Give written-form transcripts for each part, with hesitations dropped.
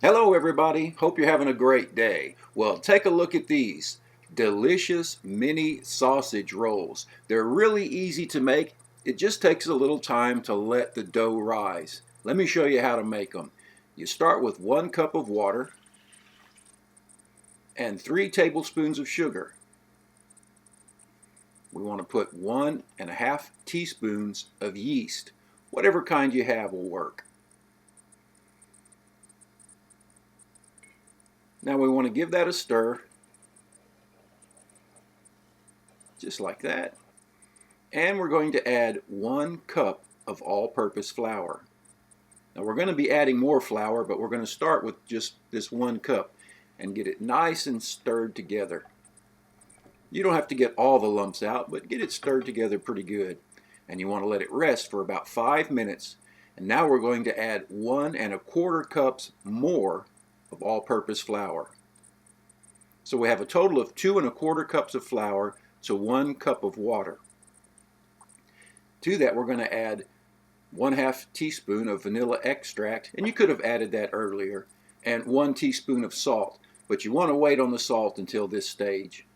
Hello everybody, hope you're having a great day. Well, take a look at these delicious mini sausage rolls. They're really easy to make. It just takes a little time to let the dough rise. Let me show you how to make them. You start with 1 cup of water and 3 tablespoons of sugar. We want to put 1½ teaspoons of yeast. Whatever kind you have will work. Now we want to give that a stir, just like that. And we're going to add 1 cup of all-purpose flour. Now we're going to be adding more flour, but we're going to start with just this 1 cup and get it nice and stirred together. You don't have to get all the lumps out, but get it stirred together pretty good. And you want to let it rest for about 5 minutes. And now we're going to add 1¼ cups more of all-purpose flour. So we have a total of 2¼ cups of flour to 1 cup of water. To that we're going to add 1/2 teaspoon of vanilla extract, and you could have added that earlier, and 1 teaspoon of salt, but you want to wait on the salt until this stage.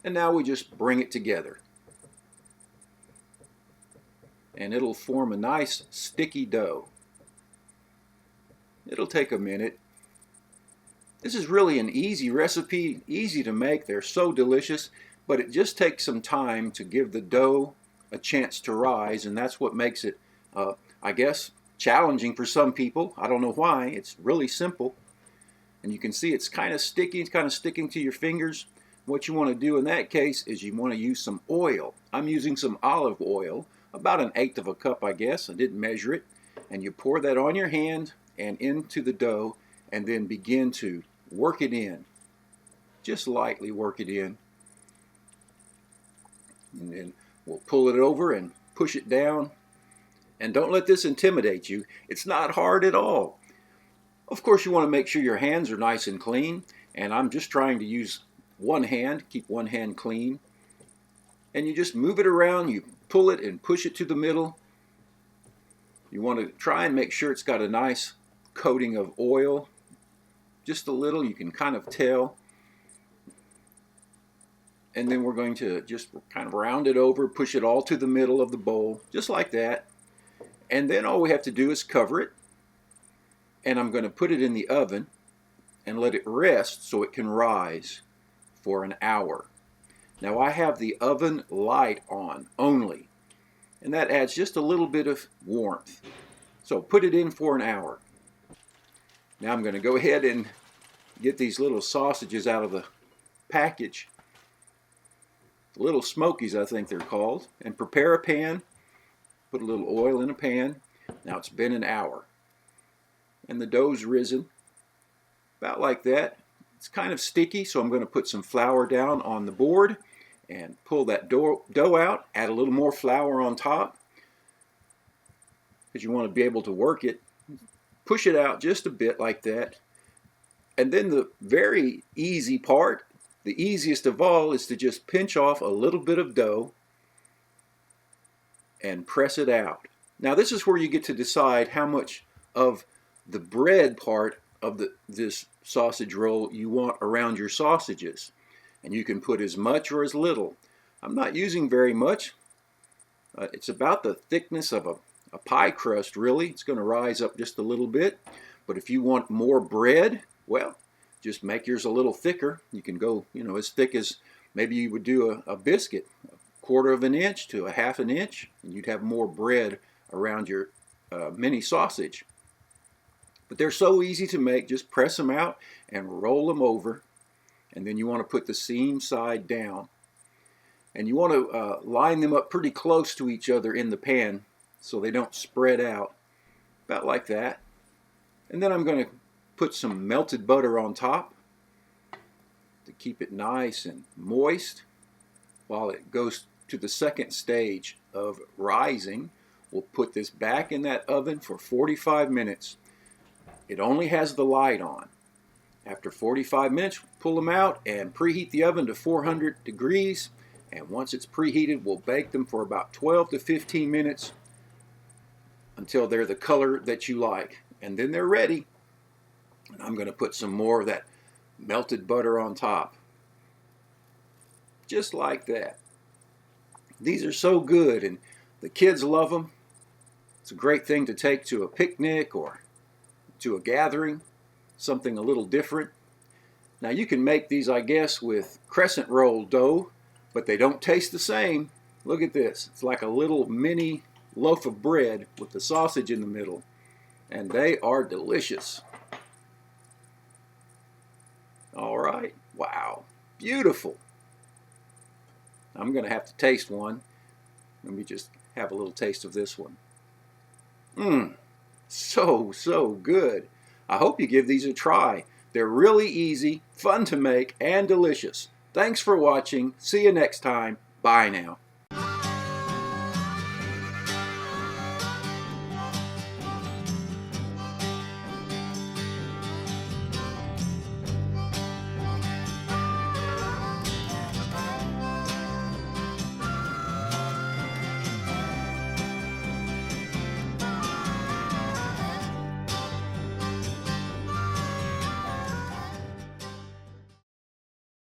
And now we just bring it together. And it'll form a nice sticky dough. It'll take a minute. This is really an easy recipe, easy to make. They're so delicious, but it just takes some time to give the dough a chance to rise, and that's what makes it, I guess, challenging for some people. I don't know why. It's really simple. And you can see it's kind of sticky. It's kind of sticking to your fingers. What you want to do in that case is you want to use some oil. I'm using some olive oil, about 1/8 cup, I guess. I didn't measure it. And you pour that on your hand and into the dough, and then begin to work it in. Just lightly work it in. And then we'll pull it over and push it down. And don't let this intimidate you. It's not hard at all. Of course, you want to make sure your hands are nice and clean. And I'm just trying to use one hand, keep one hand clean. And you just move it around, you pull it and push it to the middle. You want to try and make sure it's got a nice coating of oil. Just a little, you can kind of tell. And then we're going to just kind of round it over, push it all to the middle of the bowl, just like that. And then all we have to do is cover it. And I'm going to put it in the oven and let it rest so it can rise for an hour. Now I have the oven light on only, and that adds just a little bit of warmth. So put it in for an hour. Now I'm going to go ahead and get these little sausages out of the package. Little smokies, I think they're called. And prepare a pan. Put a little oil in a pan. Now it's been an hour. And the dough's risen. About like that. It's kind of sticky, so I'm going to put some flour down on the board and pull that dough out. Add a little more flour on top, because you want to be able to work it. Push it out just a bit like that. And then the very easy part, the easiest of all, is to just pinch off a little bit of dough and press it out. Now this is where you get to decide how much of the bread part of this sausage roll you want around your sausages. And you can put as much or as little. I'm not using very much. It's about the thickness of a pie crust, really. It's going to rise up just a little bit. But if you want more bread, well, just make yours a little thicker. You can go, as thick as maybe you would do a biscuit, 1/4 inch to 1/2 inch, and you'd have more bread around your mini sausage. But they're so easy to make. Just press them out and roll them over. And then you want to put the seam side down. And you want to line them up pretty close to each other in the pan so they don't spread out. About like that. And then I'm going to put some melted butter on top to keep it nice and moist while it goes to the second stage of rising. We'll put this back in that oven for 45 minutes. It only has the light on. After 45 minutes, pull them out and preheat the oven to 400 degrees. And once it's preheated, we'll bake them for about 12 to 15 minutes until they're the color that you like. And then they're ready. And I'm going to put some more of that melted butter on top. Just like that. These are so good, and the kids love them. It's a great thing to take to a picnic or to a gathering, something a little different. Now you can make these, I guess, with crescent roll dough, but they don't taste the same. Look at this. It's like a little mini loaf of bread with the sausage in the middle, and they are delicious. All right. Wow. Beautiful. I'm going to have to taste one. Let me just have a little taste of this one. So good. I hope you give these a try. They're really easy, fun to make, and delicious. Thanks for watching. See you next time. Bye now.